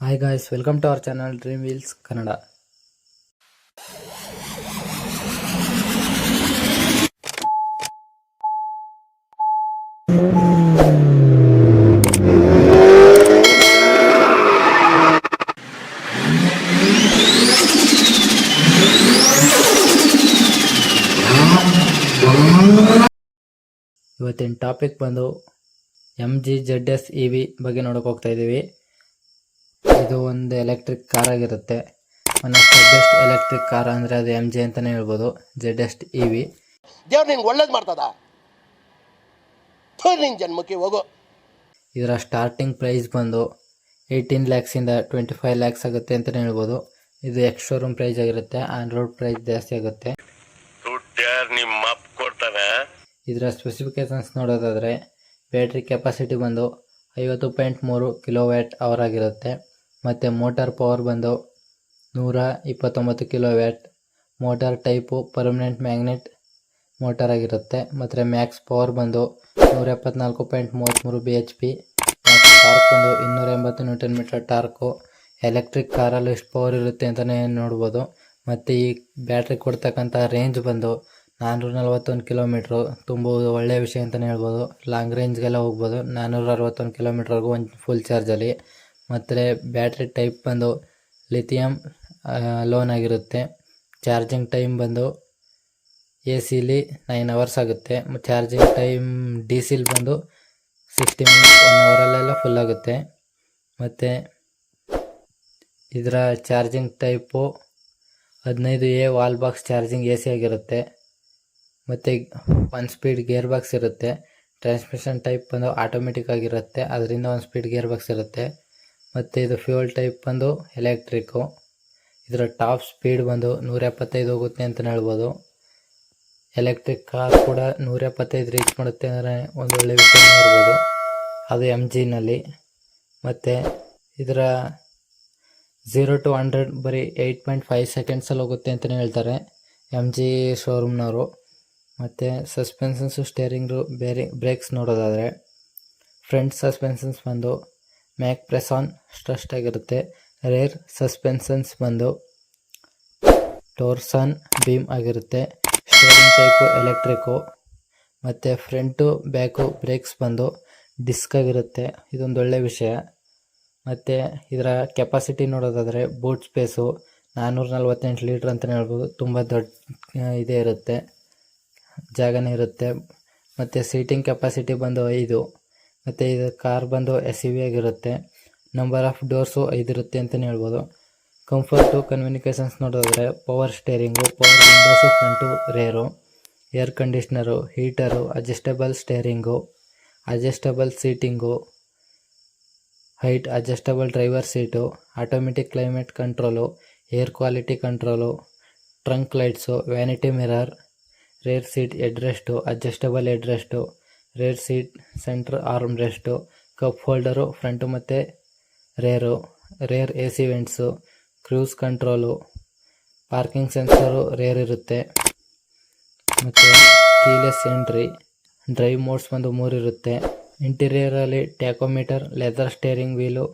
Hi guys, welcome to our channel Dream Wheels Kannada. ಇವತ್ತಿನ topic ಬಂದು MG ZS EV ಬಗ್ಗೆ ನೋಡಕ್ಕೆ ಹೋಗ್ತಾ ಇದ್ದೀವಿ. ಇದು ಒಂದು ಎಲೆಕ್ಟ್ರಿಕ್ ಕಾರ್ ಆಗಿರುತ್ತೆ. One of the best electric car ಅಂದರೆ ಅದು MG ಅಂತಲೇ ಹೇಳ್ಬೋದು. ZS EV ದೇವ್ರು ನಿಂಗೆ ಒಳ್ಳೇದು ಮಾಡ್ತದ, ನಿನ್ನ ಜನ್ಮಕ್ಕೆ ಹೋಗೋ. ಇದರ ಸ್ಟಾರ್ಟಿಂಗ್ ಪ್ರೈಸ್ ಬಂದು 18 ಲ್ಯಾಕ್ಸಿಂದ 25 ಲ್ಯಾಕ್ಸ್ ಆಗುತ್ತೆ ಅಂತಲೇ ಹೇಳ್ಬೋದು. ಇದು ಎಕ್ಸ್ ಶೋರೂಮ್ ಪ್ರೈಸ್ ಆಗಿರುತ್ತೆ. ಆನ್ ರೋಡ್ ಪ್ರೈಸ್ ಜಾಸ್ತಿ ಆಗುತ್ತೆ. ಇದರ ಸ್ಪೆಸಿಫಿಕೇಶನ್ಸ್ ನೋಡೋದಾದರೆ ಬ್ಯಾಟ್ರಿ ಕೆಪಾಸಿಟಿ ಬಂದು 50.3 ಕಿಲೋವ್ಯಾಟ್ ಅವರ್ ಆಗಿರುತ್ತೆ. ಮತ್ತು ಮೋಟಾರ್ ಪವರ್ ಬಂದು 129 kilowatt. Motor type permanent magnet motor ಆಗಿರುತ್ತೆ. ಮತ್ತು ಮ್ಯಾಕ್ಸ್ ಪವರ್ ಬಂದು 174.33 BHP. ಮ್ಯಾಕ್ಸ್ ಟಾರ್ಕ್ ಬಂದು 280 ನ್ಯೂಟನ್ ಮೀಟರ್ ಟಾರ್ಕು. ಎಲೆಕ್ಟ್ರಿಕ್ ಕಾರಲ್ಲಿ ಎಷ್ಟು ಪವರ್ ಇರುತ್ತೆ ಅಂತಲೇ ನೋಡ್ಬೋದು. ಮತ್ತು ಈ ಬ್ಯಾಟ್ರಿ ಕೊಡ್ತಕ್ಕಂಥ ರೇಂಜ್ ಬಂದು 441 ಕಿಲೋಮೀಟ್ರು. ತುಂಬ ಒಳ್ಳೆಯ ವಿಷಯ ಅಂತಲೇ ಹೇಳ್ಬೋದು. ಲಾಂಗ್ ರೇಂಜ್ಗೆಲ್ಲ ಹೋಗ್ಬೋದು 461 ಕಿಲೋಮೀಟ್ರ್ವರೆಗೂ ಒಂದು ಫುಲ್ ಚಾರ್ಜಲ್ಲಿ. ಮತ್ತು ಬ್ಯಾಟ್ರಿ ಟೈಪ್ ಬಂದು ಲಿಥಿಯಮ್ ಲೋನ್ ಆಗಿರುತ್ತೆ. ಚಾರ್ಜಿಂಗ್ ಟೈಮ್ ಬಂದು AC-ಲಿ 9 ಅವರ್ಸ್ ಆಗುತ್ತೆ. ಚಾರ್ಜಿಂಗ್ ಟೈಮ್ DC-ಲಿ ಬಂದು 60 ಮಿನಿಟ್ಸ್, 1 ಅವರಲ್ಲೆಲ್ಲ ಫುಲ್ ಆಗುತ್ತೆ. ಮತ್ತು ಇದರ charging type 15A wall box charging AC ಆಗಿರುತ್ತೆ. ಮತ್ತು 1 ಸ್ಪೀಡ್ ಗೇರ್ ಬಾಕ್ಸ್ ಇರುತ್ತೆ. ಟ್ರಾನ್ಸ್ಮಿಷನ್ ಟೈಪ್ ಬಂದು ಆಟೋಮೆಟಿಕ್ ಆಗಿರುತ್ತೆ, ಅದರಿಂದ 1 ಸ್ಪೀಡ್ ಗೇರ್ ಬಾಕ್ಸ್ ಇರುತ್ತೆ. ಮತ್ತು ಇದು ಫ್ಯೂಯಲ್ ಟೈಪ್ ಬಂದು ಎಲೆಕ್ಟ್ರಿಕ್ಕು. ಇದರ ಟಾಪ್ ಸ್ಪೀಡ್ ಬಂದು 175 ಹೋಗುತ್ತೆ ಅಂತಲೇ ಹೇಳ್ಬೋದು. ಎಲೆಕ್ಟ್ರಿಕ್ ಕಾರ್ ಕೂಡ 175 ರೀಚ್ ಮಾಡುತ್ತೆ ಅಂದರೆ ಒಂದು ಒಳ್ಳೆಯ ವಿಷಯ ಇರ್ಬೋದು, ಅದು MGನಲ್ಲಿ. ಮತ್ತು ಇದರ 0 to 100 ಬರೀ 8.5 ಸೆಕೆಂಡ್ಸಲ್ಲಿ ಹೋಗುತ್ತೆ ಅಂತಲೇ ಹೇಳ್ತಾರೆ MG ಶೋರೂಮ್ನವರು. ಮತ್ತು ಸಸ್ಪೆನ್ಷನ್ಸು, ಸ್ಟೇರಿಂಗು, ಬ್ರೇಕ್ಸ್ ನೋಡೋದಾದರೆ ಫ್ರಂಟ್ ಸಸ್ಪೆನ್ಷನ್ಸ್ ಬಂದು ಮ್ಯಾಕ್ ಪ್ರೆಸಾನ್ ಸ್ಟ್ರಸ್ಟ್ ಆಗಿರುತ್ತೆ. ರೇರ್ ಸಸ್ಪೆನ್ಷನ್ಸ್ ಬಂದು ಟೋರ್ಸನ್ ಬೀಮ್ ಆಗಿರುತ್ತೆ. Steering type electric. ಮತ್ತು ಫ್ರಂಟು ಬ್ಯಾಕು ಬ್ರೇಕ್ಸ್ ಬಂದು ಡಿಸ್ಕ್ ಆಗಿರುತ್ತೆ, ಇದೊಂದು ಒಳ್ಳೆ ವಿಷಯ. ಮತ್ತು ಇದರ ಕೆಪಾಸಿಟಿ ನೋಡೋದಾದರೆ ಬೂಟ್ ಸ್ಪೇಸು 448 ಲೀಟ್ರ್ ಅಂತಲೇ ಹೇಳ್ಬೋದು. ತುಂಬ ದೊಡ್ಡ ಇದೇ ಇರುತ್ತೆ, ಜಾಗನೇ ಇರುತ್ತೆ. ಮತ್ತು ಸೀಟಿಂಗ್ ಕೆಪಾಸಿಟಿ ಬಂದು 5. ಮತ್ತು ಇದು ಕಾರ್ ಬಂದು SUV ಆಗಿರುತ್ತೆ. ನಂಬರ್ ಆಫ್ ಡೋರ್ಸು 5 ಇರುತ್ತೆ ಅಂತಲೇ ಹೇಳ್ಬೋದು. ಕಂಫರ್ಟು ಕಮ್ಯುನಿಕೇಷನ್ಸ್ ನೋಡೋದಾದರೆ power steering, power windows front rear, air conditioner, heater, adjustable steering, adjustable seating, height adjustable driver seat, automatic climate control, air quality control, trunk lights, vanity mirror, rear seat headrest, adjustable headrest, rear seat centre arm rest, cup holder front ಮತ್ತು rear, rear AC vents, cruise control, parking sensor rear ಇರುತ್ತೆ. ಮತ್ತು keyless entry. Drive modes ಬಂದು 3 ಇರುತ್ತೆ. ಇಂಟೀರಿಯರಲ್ಲಿ tachometer, leather steering wheel,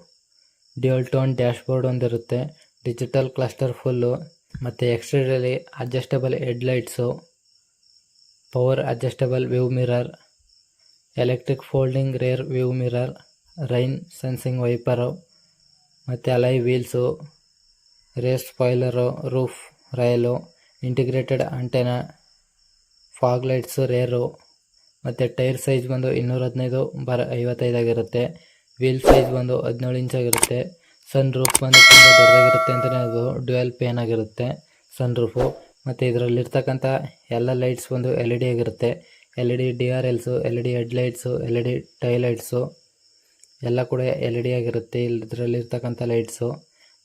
dual tone dashboard ಒಂದಿರುತ್ತೆ, digital cluster full. ಮತ್ತು ಎಕ್ಸ್ಟೀರಿಯರಲ್ಲಿ adjustable headlights, power adjustable view mirror, electric folding rear view mirror, rain sensing wiper, ಮತ್ತು alloy wheels, rear spoiler, roof rail, integrated antenna, fog lights rear. ಮತ್ತು tyre size ಬಂದು 215/55 ಆಗಿರುತ್ತೆ. Wheel size ಬಂದು 17 inch ಆಗಿರುತ್ತೆ. Sun roof ಬಂದು ತುಂಬ ದೊಡ್ಡದಾಗಿರುತ್ತೆ ಅಂತಲೇ ಹೇಳ್ಬೋದು. ಡ್ಯುಯಲ್ ಪೇನ್ ಆಗಿರುತ್ತೆ ಸನ್ ರೂಫು. ಮತ್ತು ಇದರಲ್ಲಿರ್ತಕ್ಕಂಥ ಎಲ್ಲ ಲೈಟ್ಸ್ ಬಂದು LED ಆಗಿರುತ್ತೆ. LED DRLಸು, LED ಹೆಡ್ಲೈಟ್ಸು, LED ಟೈಲೈಟ್ಸು ಎಲ್ಲ ಕೂಡ LED ಆಗಿರುತ್ತೆ ಇದರಲ್ಲಿರ್ತಕ್ಕಂಥ ಲೈಟ್ಸು.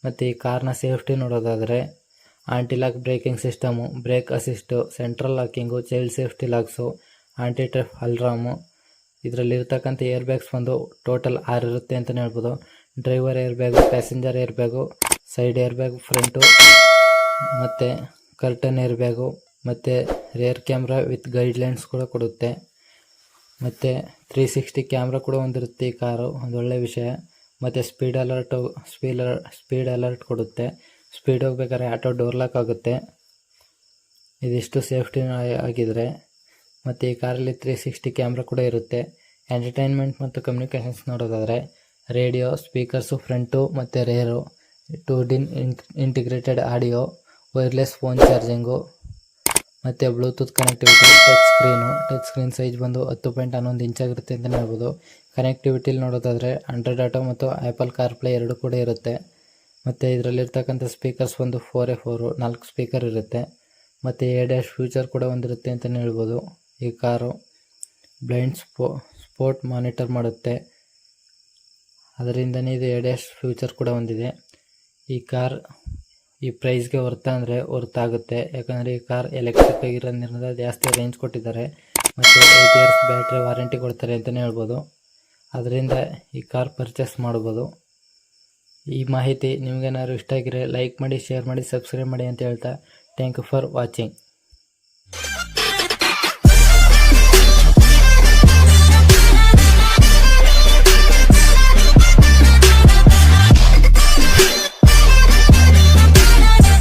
ಮತ್ತು ಈ ಕಾರ್ನ ಸೇಫ್ಟಿ ನೋಡೋದಾದರೆ anti lock braking system, brake assist, central locking, child safety locks, anti ಟ್ರೆಫ್ ಅಲ್ರಾಮು. ಇದರಲ್ಲಿರ್ತಕ್ಕಂಥ ಏರ್ ಬ್ಯಾಗ್ಸ್ ಬಂದು ಟೋಟಲ್ 6 ಇರುತ್ತೆ ಅಂತಲೇ ಹೇಳ್ಬೋದು. Driver air bag, passenger air bag, side air bag front, ಮತ್ತು ಕರ್ಟನ್ ಏರ್ ಬ್ಯಾಗು, ಮತ್ತು ರೇರ್ ಕ್ಯಾಮ್ರಾ ವಿತ್ ಗೈಡ್ಲೈನ್ಸ್ ಕೂಡ ಕೊಡುತ್ತೆ. ಮತ್ತು 360 ಕ್ಯಾಮ್ರಾ ಕೂಡ ಹೊಂದಿರುತ್ತೆ ಈ ಕಾರು, ಒಂದು ಒಳ್ಳೆಯ ವಿಷಯ. ಮತ್ತು ಸ್ಪೀಡ್ ಅಲರ್ಟ್ ಕೊಡುತ್ತೆ. ಸ್ಪೀಡ್ ಹೋಗ್ಬೇಕಾದ್ರೆ ಆಟೋ ಡೋರ್ ಲಾಕ್ ಆಗುತ್ತೆ. ಇದಿಷ್ಟು ಸೇಫ್ಟಿ ಆಗಿದ್ರೆ. ಮತ್ತು ಈ ಕಾರಲ್ಲಿ 360 ಕ್ಯಾಮ್ರಾ ಕೂಡ ಇರುತ್ತೆ. ಎಂಟರ್ಟೈನ್ಮೆಂಟ್ ಮತ್ತು ಕಮ್ಯುನಿಕೇಷನ್ಸ್ ನೋಡೋದಾದರೆ ರೇಡಿಯೋ, ಸ್ಪೀಕರ್ಸು ಫ್ರಂಟು ಮತ್ತು rear, 2D integrated audio, wireless phone charging ಮತ್ತು Bluetooth connectivity, touch screen size ಬಂದು 10.11 ಇಂಚಾಗಿರುತ್ತೆ ಅಂತಲೇ ಹೇಳ್ಬೋದು. ಕನೆಕ್ಟಿವಿಟಿಲಿ ನೋಡೋದಾದರೆ ಆಂಡ್ರಾಯ್ಡ್ ಆಟೋ ಮತ್ತು ಆ್ಯಪಲ್ ಕಾರ್ಪ್ಲೇ ಎರಡು ಕೂಡ ಇರುತ್ತೆ. ಮತ್ತು ಇದರಲ್ಲಿರ್ತಕ್ಕಂಥ ಸ್ಪೀಕರ್ಸ್ ಒಂದು 4x4 4 ಸ್ಪೀಕರ್ ಇರುತ್ತೆ. ಮತ್ತು ADAS ಫ್ಯೂಚರ್ ಕೂಡ ಒಂದಿರುತ್ತೆ ಅಂತಲೇ ಹೇಳ್ಬೋದು. ಈ ಕಾರು ಬ್ಲೈಂಡ್ ಸ್ಪೋಟ್ ಮಾನಿಟರ್ ಮಾಡುತ್ತೆ. ಅದರಿಂದನೇ ಇದು ADAS ಫ್ಯೂಚರ್ ಕೂಡ ಹೊಂದಿದೆ. ಈ ಕಾರ್ ಈ ಪ್ರೈಸ್ಗೆ ವರ್ತಾಗುತ್ತೆ. ಯಾಕಂದರೆ ಈ ಕಾರ್ ಎಲೆಕ್ಟ್ರಿಕ್ ಆಗಿರೋದ್ರಿಂದ ಜಾಸ್ತಿ ರೇಂಜ್ ಕೊಟ್ಟಿದ್ದಾರೆ. ಮತ್ತು 8 ಇಯರ್ಸ್ ಬ್ಯಾಟ್ರಿ ವಾರಂಟಿ ಕೊಡ್ತಾರೆ ಅಂತಲೇ ಹೇಳ್ಬೋದು. ಅದರಿಂದ ಈ ಕಾರ್ ಪರ್ಚೇಸ್ ಮಾಡ್ಬೋದು. ಈ ಮಾಹಿತಿ ನಿಮಗೇನಾದ್ರು ಇಷ್ಟ ಆಗಿದ್ರೆ ಲೈಕ್ ಮಾಡಿ, ಶೇರ್ ಮಾಡಿ, ಸಬ್ಸ್ಕ್ರೈಬ್ ಮಾಡಿ ಅಂತ ಹೇಳ್ತಾ ಥ್ಯಾಂಕ್ ಯು ಫಾರ್ ವಾಚಿಂಗ್.